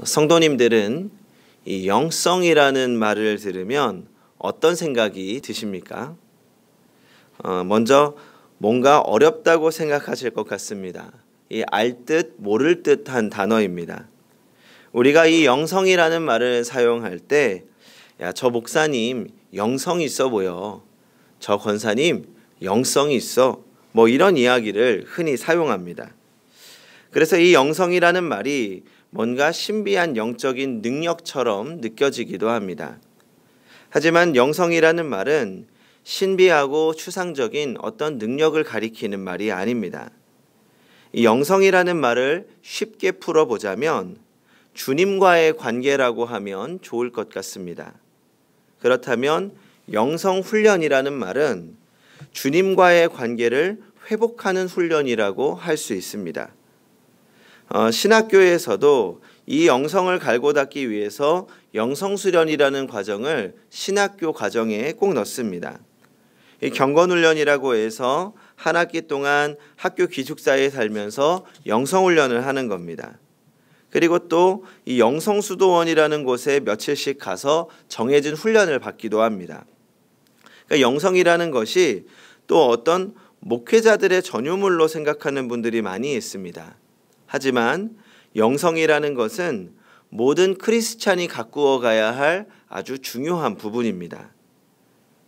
성도님들은 이 영성이라는 말을 들으면 어떤 생각이 드십니까? 먼저 뭔가 어렵다고 생각하실 것 같습니다. 이 알 듯 모를 듯한 단어입니다. 우리가 이 영성이라는 말을 사용할 때, 야, 저 목사님 영성 있어 보여. 저 권사님 영성이 있어. 뭐 이런 이야기를 흔히 사용합니다. 그래서 이 영성이라는 말이 뭔가 신비한 영적인 능력처럼 느껴지기도 합니다. 하지만 영성이라는 말은 신비하고 추상적인 어떤 능력을 가리키는 말이 아닙니다. 이 영성이라는 말을 쉽게 풀어보자면 주님과의 관계라고 하면 좋을 것 같습니다. 그렇다면 영성훈련이라는 말은 주님과의 관계를 회복하는 훈련이라고 할 수 있습니다. 신학교에서도 이 영성을 갈고 닦기 위해서 영성수련이라는 과정을 신학교 과정에 꼭 넣습니다. 이 경건훈련이라고 해서 한 학기 동안 학교 기숙사에 살면서 영성훈련을 하는 겁니다. 그리고 또 이 영성수도원이라는 곳에 며칠씩 가서 정해진 훈련을 받기도 합니다. 그러니까 영성이라는 것이 또 어떤 목회자들의 전유물로 생각하는 분들이 많이 있습니다. 하지만 영성이라는 것은 모든 크리스찬이 가꾸어 가야 할 아주 중요한 부분입니다.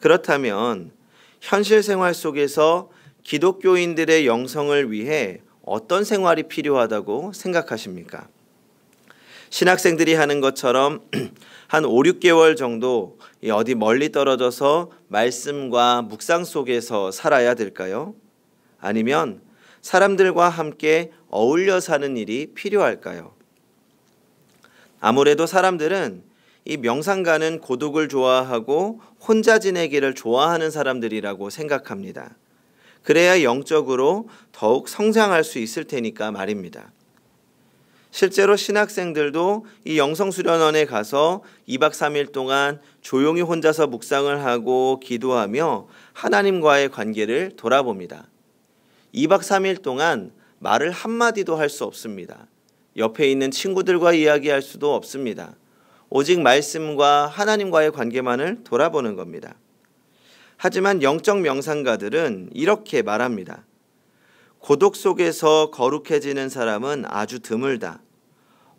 그렇다면 현실 생활 속에서 기독교인들의 영성을 위해 어떤 생활이 필요하다고 생각하십니까? 신학생들이 하는 것처럼 한 5, 6개월 정도 어디 멀리 떨어져서 말씀과 묵상 속에서 살아야 될까요? 아니면 사람들과 함께 어울려 사는 일이 필요할까요? 아무래도 사람들은 이 명상가는 고독을 좋아하고 혼자 지내기를 좋아하는 사람들이라고 생각합니다. 그래야 영적으로 더욱 성장할 수 있을 테니까 말입니다. 실제로 신학생들도 이 영성수련원에 가서 2박 3일 동안 조용히 혼자서 묵상을 하고 기도하며 하나님과의 관계를 돌아봅니다. 2박 3일 동안 말을 한마디도 할 수 없습니다. 옆에 있는 친구들과 이야기할 수도 없습니다. 오직 말씀과 하나님과의 관계만을 돌아보는 겁니다. 하지만 영적 명상가들은 이렇게 말합니다. 고독 속에서 거룩해지는 사람은 아주 드물다.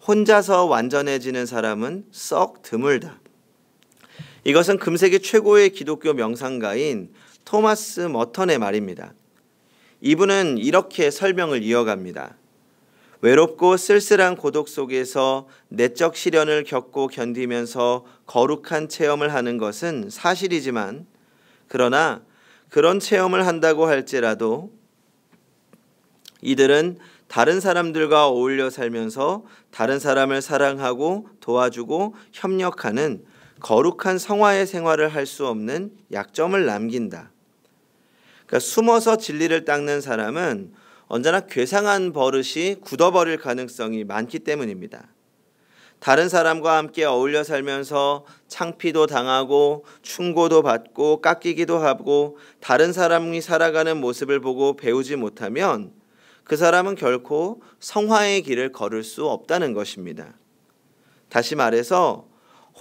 혼자서 완전해지는 사람은 썩 드물다. 이것은 금세기 최고의 기독교 명상가인 토마스 머턴의 말입니다. 이분은 이렇게 설명을 이어갑니다. 외롭고 쓸쓸한 고독 속에서 내적 시련을 겪고 견디면서 거룩한 체험을 하는 것은 사실이지만, 그러나 그런 체험을 한다고 할지라도 이들은 다른 사람들과 어울려 살면서 다른 사람을 사랑하고 도와주고 협력하는 거룩한 성화의 생활을 할 수 없는 약점을 남긴다. 그러니까 숨어서 진리를 닦는 사람은 언제나 괴상한 버릇이 굳어버릴 가능성이 많기 때문입니다. 다른 사람과 함께 어울려 살면서 창피도 당하고 충고도 받고 깎이기도 하고 다른 사람이 살아가는 모습을 보고 배우지 못하면 그 사람은 결코 성화의 길을 걸을 수 없다는 것입니다. 다시 말해서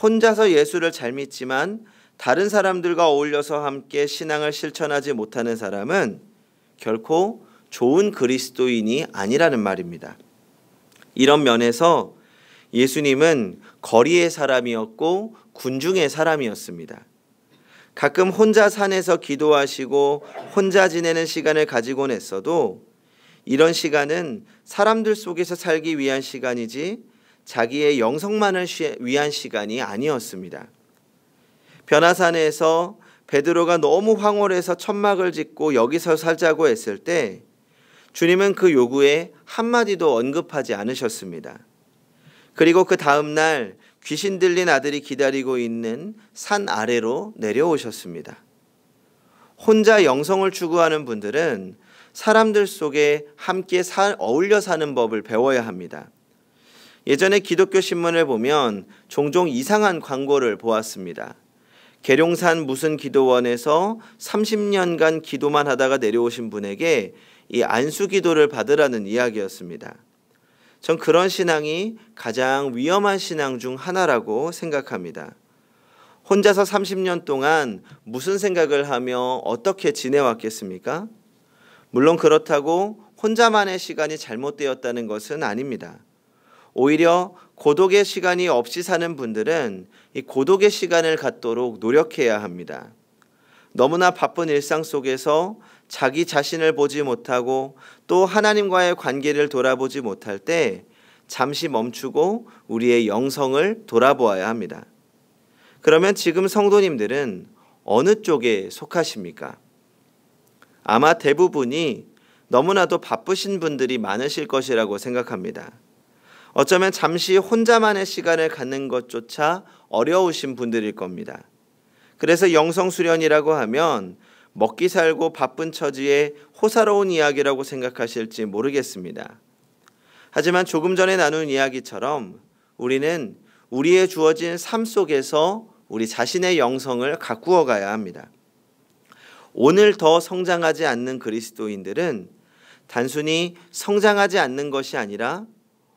혼자서 예수를 잘 믿지만 다른 사람들과 어울려서 함께 신앙을 실천하지 못하는 사람은 결코 좋은 그리스도인이 아니라는 말입니다. 이런 면에서 예수님은 거리의 사람이었고 군중의 사람이었습니다. 가끔 혼자 산에서 기도하시고 혼자 지내는 시간을 가지곤 했어도 이런 시간은 사람들 속에서 살기 위한 시간이지 자기의 영성만을 위한 시간이 아니었습니다. 변화산에서 베드로가 너무 황홀해서 천막을 짓고 여기서 살자고 했을 때 주님은 그 요구에 한마디도 언급하지 않으셨습니다. 그리고 그 다음 날 귀신 들린 아들이 기다리고 있는 산 아래로 내려오셨습니다. 혼자 영성을 추구하는 분들은 사람들 속에 함께 어울려 사는 법을 배워야 합니다. 예전에 기독교 신문을 보면 종종 이상한 광고를 보았습니다. 계룡산 무슨 기도원에서 30년간 기도만 하다가 내려오신 분에게 이 안수 기도를 받으라는 이야기였습니다. 전 그런 신앙이 가장 위험한 신앙 중 하나라고 생각합니다. 혼자서 30년 동안 무슨 생각을 하며 어떻게 지내왔겠습니까? 물론 그렇다고 혼자만의 시간이 잘못되었다는 것은 아닙니다. 오히려 고독의 시간이 없이 사는 분들은 이 고독의 시간을 갖도록 노력해야 합니다. 너무나 바쁜 일상 속에서 자기 자신을 보지 못하고 또 하나님과의 관계를 돌아보지 못할 때 잠시 멈추고 우리의 영성을 돌아보아야 합니다. 그러면 지금 성도님들은 어느 쪽에 속하십니까? 아마 대부분이 너무나도 바쁘신 분들이 많으실 것이라고 생각합니다. 어쩌면 잠시 혼자만의 시간을 갖는 것조차 어려우신 분들일 겁니다. 그래서 영성수련이라고 하면 먹기 살고 바쁜 처지에 호사로운 이야기라고 생각하실지 모르겠습니다. 하지만 조금 전에 나눈 이야기처럼 우리는 우리의 주어진 삶 속에서 우리 자신의 영성을 가꾸어 가야 합니다. 오늘 더 성장하지 않는 그리스도인들은 단순히 성장하지 않는 것이 아니라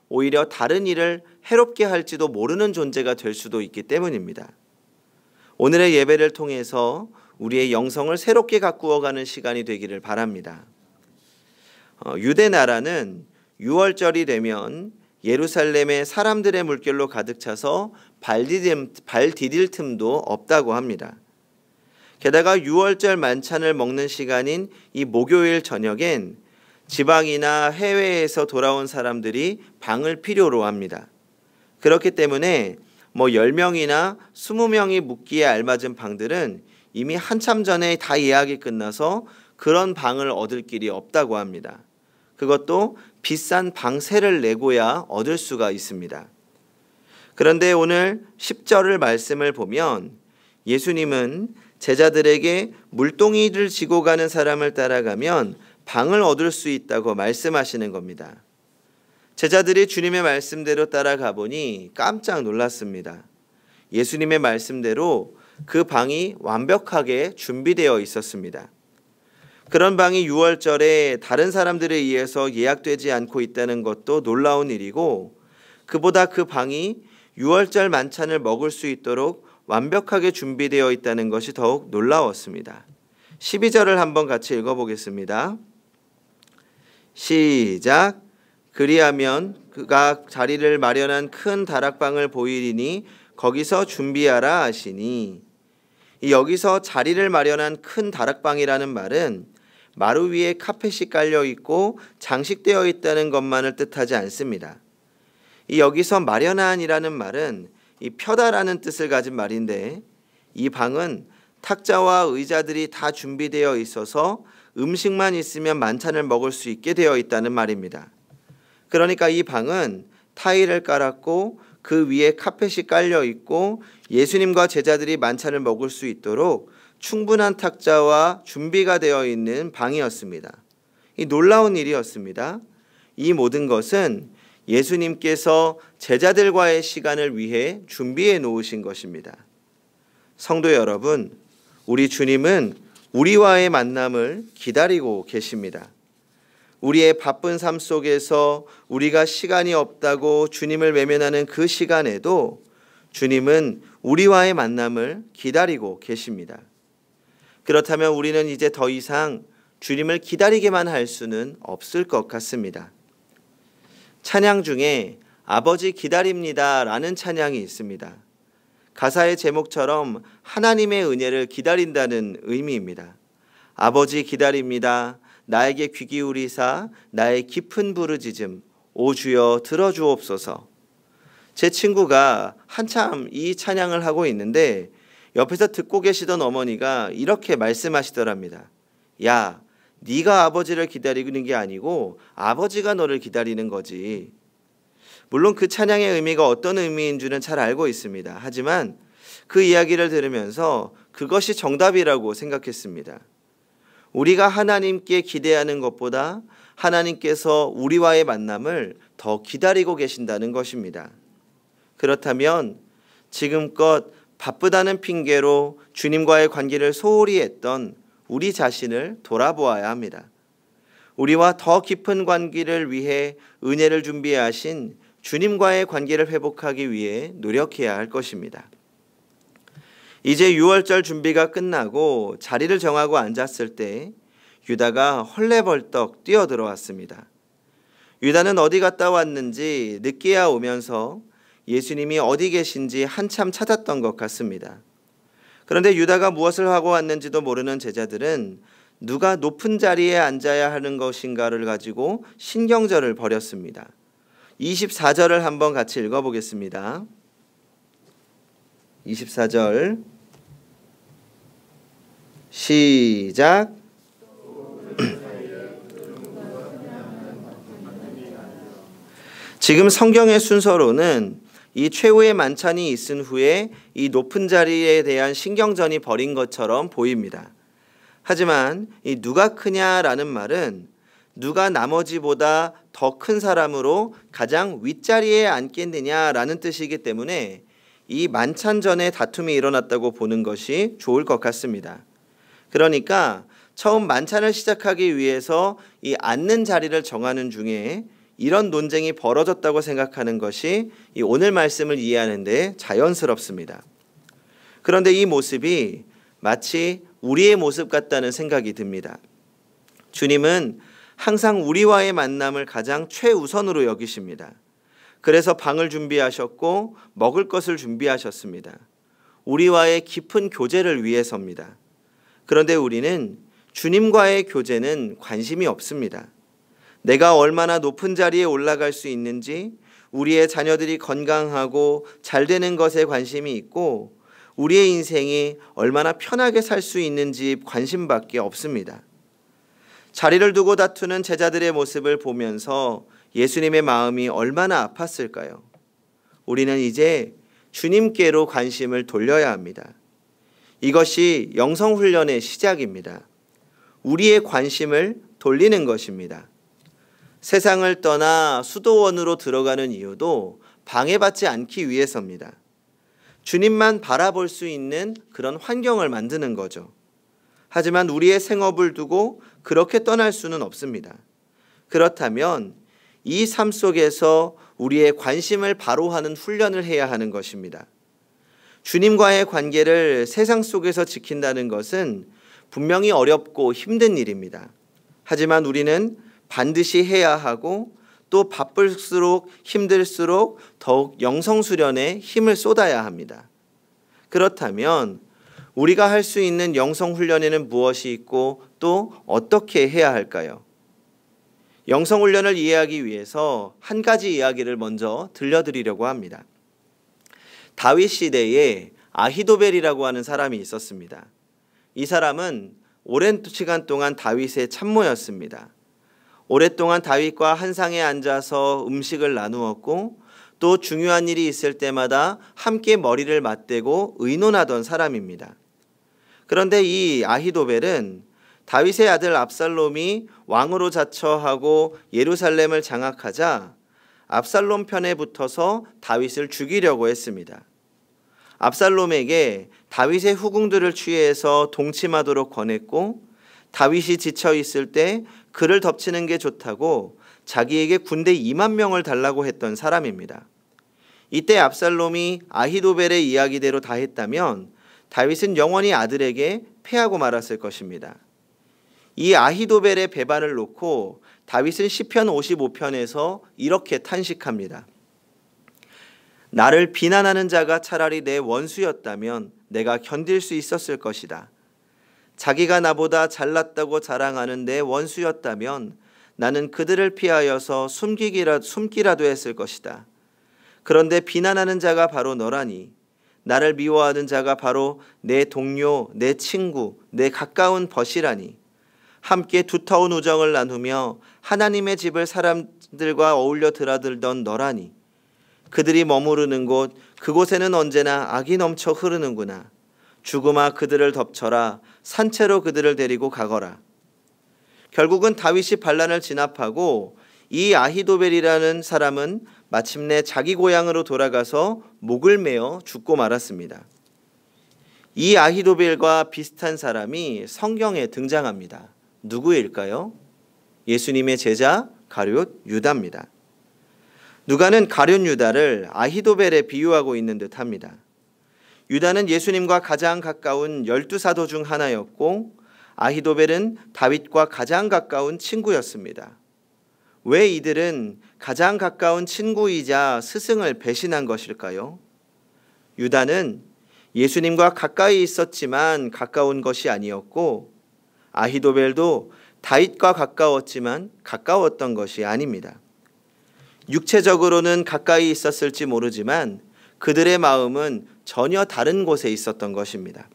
오히려 다른 일을 해롭게 할지도 모르는 존재가 될 수도 있기 때문입니다. 오늘의 예배를 통해서 우리의 영성을 새롭게 가꾸어가는 시간이 되기를 바랍니다. 유대 나라는 6월절이 되면 예루살렘에 사람들의 물결로 가득 차서 발 디딜 틈도 없다고 합니다. 게다가 6월절 만찬을 먹는 시간인 이 목요일 저녁엔 지방이나 해외에서 돌아온 사람들이 방을 필요로 합니다. 그렇기 때문에 10명이나 20명이 묵기에 알맞은 방들은 이미 한참 전에 다 예약이 끝나서 그런 방을 얻을 길이 없다고 합니다. 그것도 비싼 방세를 내고야 얻을 수가 있습니다. 그런데 오늘 10절을 말씀을 보면 예수님은 제자들에게 물동이를 지고 가는 사람을 따라가면 방을 얻을 수 있다고 말씀하시는 겁니다. 제자들이 주님의 말씀대로 따라가 보니 깜짝 놀랐습니다. 예수님의 말씀대로 그 방이 완벽하게 준비되어 있었습니다. 그런 방이 6월절에 다른 사람들에 의해서 예약되지 않고 있다는 것도 놀라운 일이고, 그보다 그 방이 6월절 만찬을 먹을 수 있도록 완벽하게 준비되어 있다는 것이 더욱 놀라웠습니다. 12절을 한번 같이 읽어보겠습니다. 시작. 그리하면 그가 자리를 마련한 큰 다락방을 보이리니 거기서 준비하라 하시니, 여기서 자리를 마련한 큰 다락방이라는 말은 마루 위에 카펫이 깔려 있고 장식되어 있다는 것만을 뜻하지 않습니다. 이 여기서 마련한이라는 말은 이 펴다라는 뜻을 가진 말인데, 이 방은 탁자와 의자들이 다 준비되어 있어서 음식만 있으면 만찬을 먹을 수 있게 되어 있다는 말입니다. 그러니까 이 방은 타일을 깔았고 그 위에 카펫이 깔려 있고 예수님과 제자들이 만찬을 먹을 수 있도록 충분한 탁자와 준비가 되어 있는 방이었습니다. 이 놀라운 일이었습니다. 이 모든 것은 예수님께서 제자들과의 시간을 위해 준비해 놓으신 것입니다. 성도 여러분, 우리 주님은 우리와의 만남을 기다리고 계십니다. 우리의 바쁜 삶 속에서 우리가 시간이 없다고 주님을 외면하는 그 시간에도 주님은 우리와의 만남을 기다리고 계십니다. 그렇다면 우리는 이제 더 이상 주님을 기다리게만 할 수는 없을 것 같습니다. 찬양 중에 아버지 기다립니다 라는 찬양이 있습니다. 가사의 제목처럼 하나님의 은혜를 기다린다는 의미입니다. 아버지 기다립니다. 나에게 귀 기울이사 나의 깊은 부르짖음 오 주여 들어주옵소서. 제 친구가 한참 이 찬양을 하고 있는데 옆에서 듣고 계시던 어머니가 이렇게 말씀하시더랍니다. 야, 네가 아버지를 기다리는 게 아니고 아버지가 너를 기다리는 거지. 물론 그 찬양의 의미가 어떤 의미인 줄은 잘 알고 있습니다. 하지만 그 이야기를 들으면서 그것이 정답이라고 생각했습니다. 우리가 하나님께 기대하는 것보다 하나님께서 우리와의 만남을 더 기다리고 계신다는 것입니다. 그렇다면 지금껏 바쁘다는 핑계로 주님과의 관계를 소홀히 했던 우리 자신을 돌아보아야 합니다. 우리와 더 깊은 관계를 위해 은혜를 준비하신 주님과의 관계를 회복하기 위해 노력해야 할 것입니다. 이제 유월절 준비가 끝나고 자리를 정하고 앉았을 때 유다가 헐레벌떡 뛰어들어왔습니다. 유다는 어디 갔다 왔는지 늦게야 오면서 예수님이 어디 계신지 한참 찾았던 것 같습니다. 그런데 유다가 무엇을 하고 왔는지도 모르는 제자들은 누가 높은 자리에 앉아야 하는 것인가를 가지고 신경전을 벌였습니다. 24절을 한번 같이 읽어보겠습니다. 24절 시작. 지금 성경의 순서로는 이 최후의 만찬이 있은 후에 이 높은 자리에 대한 신경전이 벌인 것처럼 보입니다. 하지만 이 누가 크냐라는 말은 누가 나머지보다 더 큰 사람으로 가장 윗자리에 앉겠느냐라는 뜻이기 때문에 이 만찬 전에 다툼이 일어났다고 보는 것이 좋을 것 같습니다. 그러니까 처음 만찬을 시작하기 위해서 이 앉는 자리를 정하는 중에 이런 논쟁이 벌어졌다고 생각하는 것이 이 오늘 말씀을 이해하는 데 자연스럽습니다. 그런데 이 모습이 마치 우리의 모습 같다는 생각이 듭니다. 주님은 항상 우리와의 만남을 가장 최우선으로 여기십니다. 그래서 방을 준비하셨고 먹을 것을 준비하셨습니다. 우리와의 깊은 교제를 위해서입니다. 그런데 우리는 주님과의 교제는 관심이 없습니다. 내가 얼마나 높은 자리에 올라갈 수 있는지, 우리의 자녀들이 건강하고 잘 되는 것에 관심이 있고 우리의 인생이 얼마나 편하게 살 수 있는지 관심밖에 없습니다. 자리를 두고 다투는 제자들의 모습을 보면서 예수님의 마음이 얼마나 아팠을까요? 우리는 이제 주님께로 관심을 돌려야 합니다. 이것이 영성훈련의 시작입니다. 우리의 관심을 돌리는 것입니다. 세상을 떠나 수도원으로 들어가는 이유도 방해받지 않기 위해서입니다. 주님만 바라볼 수 있는 그런 환경을 만드는 거죠. 하지만 우리의 생업을 두고 그렇게 떠날 수는 없습니다. 그렇다면 이 삶 속에서 우리의 관심을 바로 하는 훈련을 해야 하는 것입니다. 주님과의 관계를 세상 속에서 지킨다는 것은 분명히 어렵고 힘든 일입니다. 하지만 우리는 반드시 해야 하고 또 바쁠수록 힘들수록 더욱 영성수련에 힘을 쏟아야 합니다. 그렇다면 우리가 할 수 있는 영성훈련에는 무엇이 있고 또 어떻게 해야 할까요? 영성훈련을 이해하기 위해서 한 가지 이야기를 먼저 들려드리려고 합니다. 다윗 시대에 아히도벨이라고 하는 사람이 있었습니다. 이 사람은 오랜 시간 동안 다윗의 참모였습니다. 오랫동안 다윗과 한 상에 앉아서 음식을 나누었고 또 중요한 일이 있을 때마다 함께 머리를 맞대고 의논하던 사람입니다. 그런데 이 아히도벨은 다윗의 아들 압살롬이 왕으로 자처하고 예루살렘을 장악하자 압살롬 편에 붙어서 다윗을 죽이려고 했습니다. 압살롬에게 다윗의 후궁들을 취해서 동침하도록 권했고 다윗이 지쳐 있을 때 그를 덮치는 게 좋다고 자기에게 군대 2만 명을 달라고 했던 사람입니다. 이때 압살롬이 아히도벨의 이야기대로 다 했다면 다윗은 영원히 아들에게 패하고 말았을 것입니다. 이 아히도벨의 배반을 놓고 다윗은 시편 55편에서 이렇게 탄식합니다. 나를 비난하는 자가 차라리 내 원수였다면 내가 견딜 수 있었을 것이다. 자기가 나보다 잘났다고 자랑하는 내 원수였다면 나는 그들을 피하여서 숨기라도 했을 것이다. 그런데 비난하는 자가 바로 너라니 나를 미워하는 자가 바로 내 동료, 내 친구, 내 가까운 벗이라니 함께 두터운 우정을 나누며 하나님의 집을 사람들과 어울려 드나들던 너라니 그들이 머무르는 곳 그곳에는 언제나 악이 넘쳐 흐르는구나. 죽음아 그들을 덮쳐라. 산채로 그들을 데리고 가거라. 결국은 다윗이 반란을 진압하고 이 아히도벨이라는 사람은 마침내 자기 고향으로 돌아가서 목을 메어 죽고 말았습니다. 이 아히도벨과 비슷한 사람이 성경에 등장합니다. 누구일까요? 예수님의 제자 가룟 유다입니다. 누가는 가룟 유다를 아히도벨에 비유하고 있는 듯합니다. 유다는 예수님과 가장 가까운 12사도 중 하나였고 아히도벨은 다윗과 가장 가까운 친구였습니다. 왜 이들은 가장 가까운 친구이자 스승을 배신한 것일까요? 유다는 예수님과 가까이 있었지만 가까운 것이 아니었고 아히도벨도 다윗과 가까웠지만 가까웠던 것이 아닙니다. 육체적으로는 가까이 있었을지 모르지만 그들의 마음은 전혀 다른 곳에 있었던 것입니다.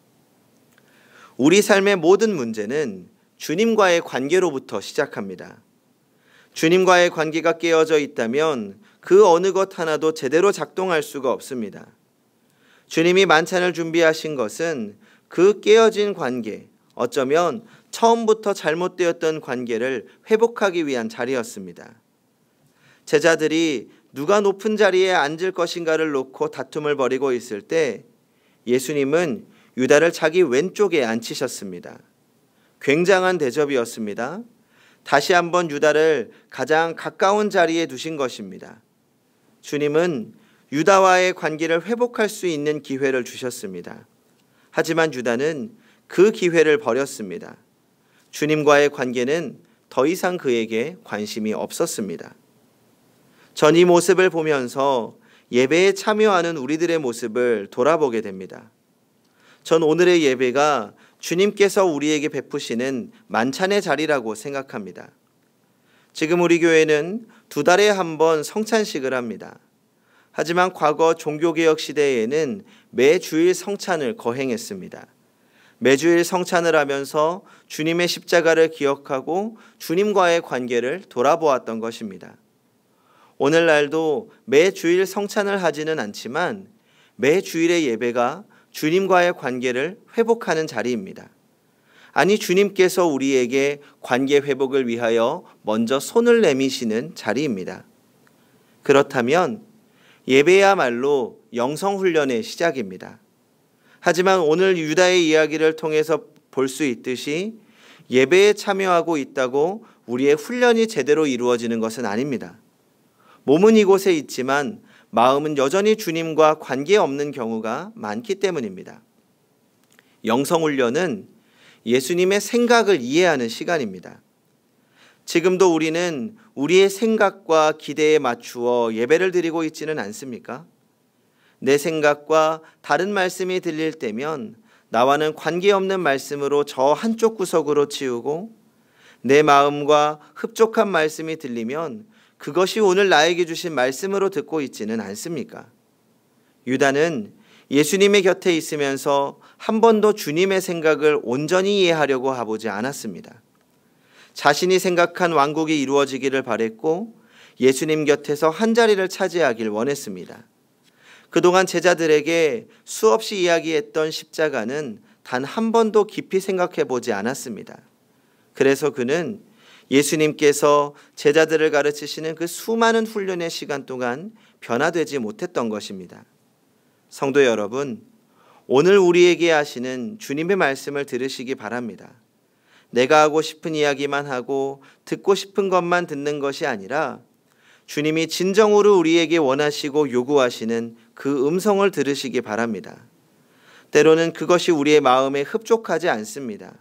우리 삶의 모든 문제는 주님과의 관계로부터 시작합니다. 주님과의 관계가 깨어져 있다면 그 어느 것 하나도 제대로 작동할 수가 없습니다. 주님이 만찬을 준비하신 것은 그 깨어진 관계, 어쩌면 처음부터 잘못되었던 관계를 회복하기 위한 자리였습니다. 제자들이 누가 높은 자리에 앉을 것인가를 놓고 다툼을 벌이고 있을 때 예수님은 유다를 자기 왼쪽에 앉히셨습니다. 굉장한 대접이었습니다. 다시 한번 유다를 가장 가까운 자리에 두신 것입니다. 주님은 유다와의 관계를 회복할 수 있는 기회를 주셨습니다. 하지만 유다는 그 기회를 버렸습니다. 주님과의 관계는 더 이상 그에게 관심이 없었습니다. 전 이 모습을 보면서 예배에 참여하는 우리들의 모습을 돌아보게 됩니다. 전 오늘의 예배가 주님께서 우리에게 베푸시는 만찬의 자리라고 생각합니다. 지금 우리 교회는 2달에 한 번 성찬식을 합니다. 하지만 과거 종교개혁 시대에는 매주일 성찬을 거행했습니다. 매주일 성찬을 하면서 주님의 십자가를 기억하고 주님과의 관계를 돌아보았던 것입니다. 오늘날도 매주일 성찬을 하지는 않지만 매주일의 예배가 주님과의 관계를 회복하는 자리입니다. 아니, 주님께서 우리에게 관계 회복을 위하여 먼저 손을 내미시는 자리입니다. 그렇다면 예배야말로 영성훈련의 시작입니다. 하지만 오늘 유다의 이야기를 통해서 볼 수 있듯이 예배에 참여하고 있다고 우리의 훈련이 제대로 이루어지는 것은 아닙니다. 몸은 이곳에 있지만 마음은 여전히 주님과 관계없는 경우가 많기 때문입니다. 영성훈련은 예수님의 생각을 이해하는 시간입니다. 지금도 우리는 우리의 생각과 기대에 맞추어 예배를 드리고 있지는 않습니까? 내 생각과 다른 말씀이 들릴 때면 나와는 관계없는 말씀으로 저 한쪽 구석으로 치우고 내 마음과 흡족한 말씀이 들리면 그것이 오늘 나에게 주신 말씀으로 듣고 있지는 않습니까? 유다는 예수님의 곁에 있으면서 한 번도 주님의 생각을 온전히 이해하려고 하보지 않았습니다. 자신이 생각한 왕국이 이루어지기를 바랬고 예수님 곁에서 한 자리를 차지하길 원했습니다. 그동안 제자들에게 수없이 이야기했던 십자가는 단 한 번도 깊이 생각해 보지 않았습니다. 그래서 그는 예수님께서 제자들을 가르치시는 그 수많은 훈련의 시간 동안 변화되지 못했던 것입니다. 성도 여러분, 오늘 우리에게 하시는 주님의 말씀을 들으시기 바랍니다. 내가 하고 싶은 이야기만 하고 듣고 싶은 것만 듣는 것이 아니라 주님이 진정으로 우리에게 원하시고 요구하시는 그 음성을 들으시기 바랍니다. 때로는 그것이 우리의 마음에 흡족하지 않습니다.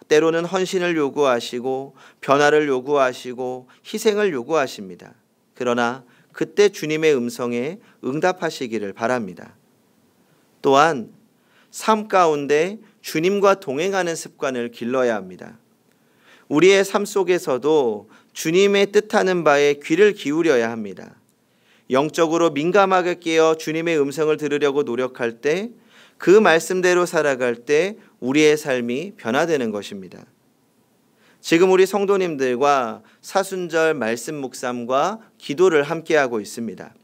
때로는 헌신을 요구하시고 변화를 요구하시고 희생을 요구하십니다. 그러나 그때 주님의 음성에 응답하시기를 바랍니다. 또한 삶 가운데 주님과 동행하는 습관을 길러야 합니다. 우리의 삶 속에서도 주님의 뜻하는 바에 귀를 기울여야 합니다. 영적으로 민감하게 깨어 주님의 음성을 들으려고 노력할 때, 그 말씀대로 살아갈 때 우리의 삶이 변화되는 것입니다. 지금 우리 성도님들과 사순절 말씀 묵상과 기도를 함께하고 있습니다.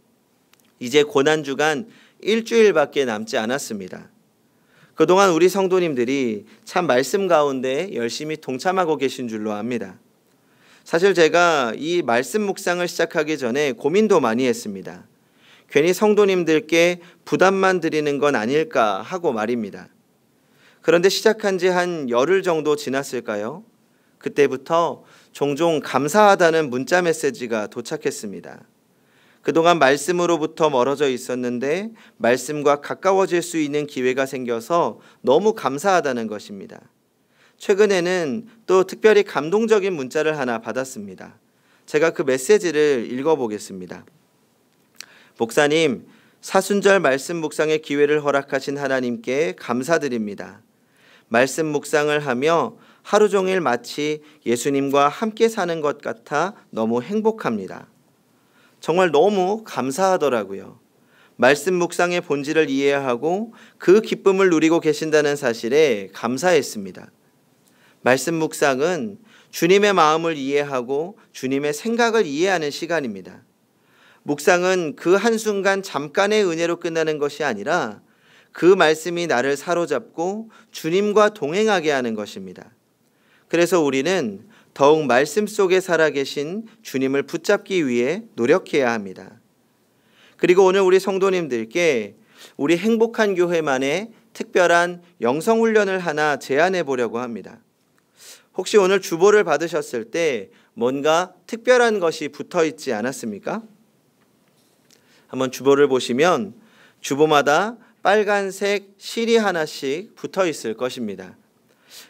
이제 고난주간 일주일밖에 남지 않았습니다. 그동안 우리 성도님들이 참 말씀 가운데 열심히 동참하고 계신 줄로 압니다. 사실 제가 이 말씀 묵상을 시작하기 전에 고민도 많이 했습니다. 괜히 성도님들께 부담만 드리는 건 아닐까 하고 말입니다. 그런데 시작한 지 한 열흘 정도 지났을까요? 그때부터 종종 감사하다는 문자 메시지가 도착했습니다. 그동안 말씀으로부터 멀어져 있었는데 말씀과 가까워질 수 있는 기회가 생겨서 너무 감사하다는 것입니다. 최근에는 또 특별히 감동적인 문자를 하나 받았습니다. 제가 그 메시지를 읽어보겠습니다. 목사님, 사순절 말씀 묵상의 기회를 허락하신 하나님께 감사드립니다. 말씀 묵상을 하며 하루 종일 마치 예수님과 함께 사는 것 같아 너무 행복합니다. 정말 너무 감사하더라고요. 말씀 묵상의 본질을 이해하고 그 기쁨을 누리고 계신다는 사실에 감사했습니다. 말씀 묵상은 주님의 마음을 이해하고 주님의 생각을 이해하는 시간입니다. 묵상은 그 한순간 잠깐의 은혜로 끝나는 것이 아니라 그 말씀이 나를 사로잡고 주님과 동행하게 하는 것입니다. 그래서 우리는 더욱 말씀 속에 살아계신 주님을 붙잡기 위해 노력해야 합니다. 그리고 오늘 우리 성도님들께 우리 행복한 교회만의 특별한 영성훈련을 하나 제안해 보려고 합니다. 혹시 오늘 주보를 받으셨을 때 뭔가 특별한 것이 붙어 있지 않았습니까? 한번 주보를 보시면 주보마다 빨간색 실이 하나씩 붙어 있을 것입니다.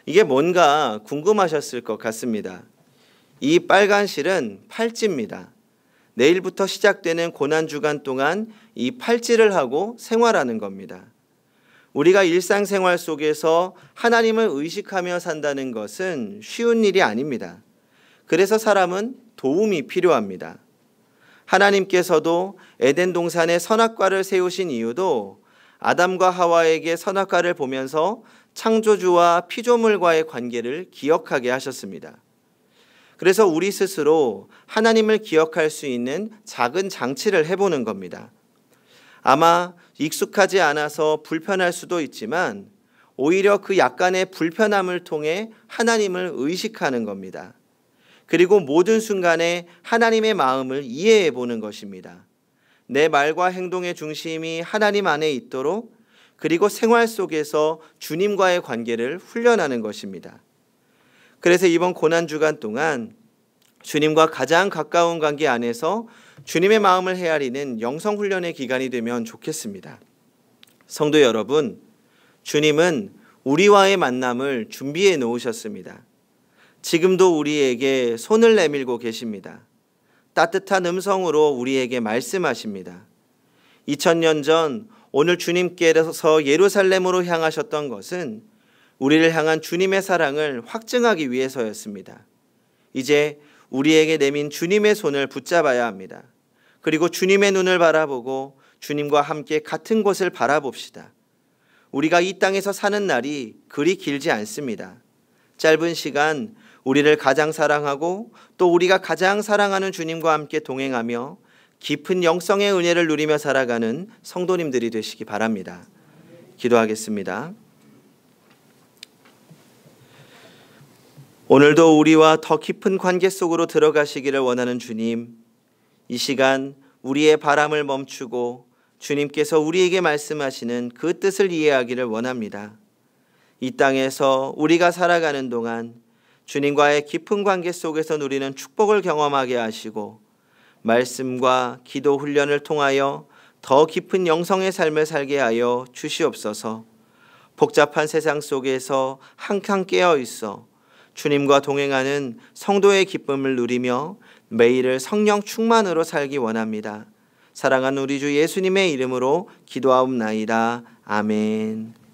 이게 뭔가 궁금하셨을 것 같습니다. 이 빨간 실은 팔찌입니다. 내일부터 시작되는 고난주간 동안 이 팔찌를 하고 생활하는 겁니다. 우리가 일상생활 속에서 하나님을 의식하며 산다는 것은 쉬운 일이 아닙니다. 그래서 사람은 도움이 필요합니다. 하나님께서도 에덴 동산에 선악과를 세우신 이유도 아담과 하와에게 선악과를 보면서 창조주와 피조물과의 관계를 기억하게 하셨습니다. 그래서 우리 스스로 하나님을 기억할 수 있는 작은 장치를 해보는 겁니다. 아마 익숙하지 않아서 불편할 수도 있지만 오히려 그 약간의 불편함을 통해 하나님을 의식하는 겁니다. 그리고 모든 순간에 하나님의 마음을 이해해 보는 것입니다. 내 말과 행동의 중심이 하나님 안에 있도록 그리고 생활 속에서 주님과의 관계를 훈련하는 것입니다. 그래서 이번 고난주간 동안 주님과 가장 가까운 관계 안에서 주님의 마음을 헤아리는 영성훈련의 기간이 되면 좋겠습니다. 성도 여러분, 주님은 우리와의 만남을 준비해 놓으셨습니다. 지금도 우리에게 손을 내밀고 계십니다. 따뜻한 음성으로 우리에게 말씀하십니다. 2000년 전 오늘 주님께서 예루살렘으로 향하셨던 것은 우리를 향한 주님의 사랑을 확증하기 위해서였습니다. 이제 우리에게 내민 주님의 손을 붙잡아야 합니다. 그리고 주님의 눈을 바라보고 주님과 함께 같은 곳을 바라봅시다. 우리가 이 땅에서 사는 날이 그리 길지 않습니다. 짧은 시간 우리를 가장 사랑하고 또 우리가 가장 사랑하는 주님과 함께 동행하며 깊은 영성의 은혜를 누리며 살아가는 성도님들이 되시기 바랍니다. 기도하겠습니다. 오늘도 우리와 더 깊은 관계 속으로 들어가시기를 원하는 주님, 이 시간 우리의 바람을 멈추고 주님께서 우리에게 말씀하시는 그 뜻을 이해하기를 원합니다. 이 땅에서 우리가 살아가는 동안 주님과의 깊은 관계 속에서 누리는 축복을 경험하게 하시고 말씀과 기도 훈련을 통하여 더 깊은 영성의 삶을 살게 하여 주시옵소서. 복잡한 세상 속에서 항상 깨어 있어 주님과 동행하는 성도의 기쁨을 누리며 매일을 성령 충만으로 살기 원합니다. 사랑하는 우리 주 예수님의 이름으로 기도하옵나이다. 아멘.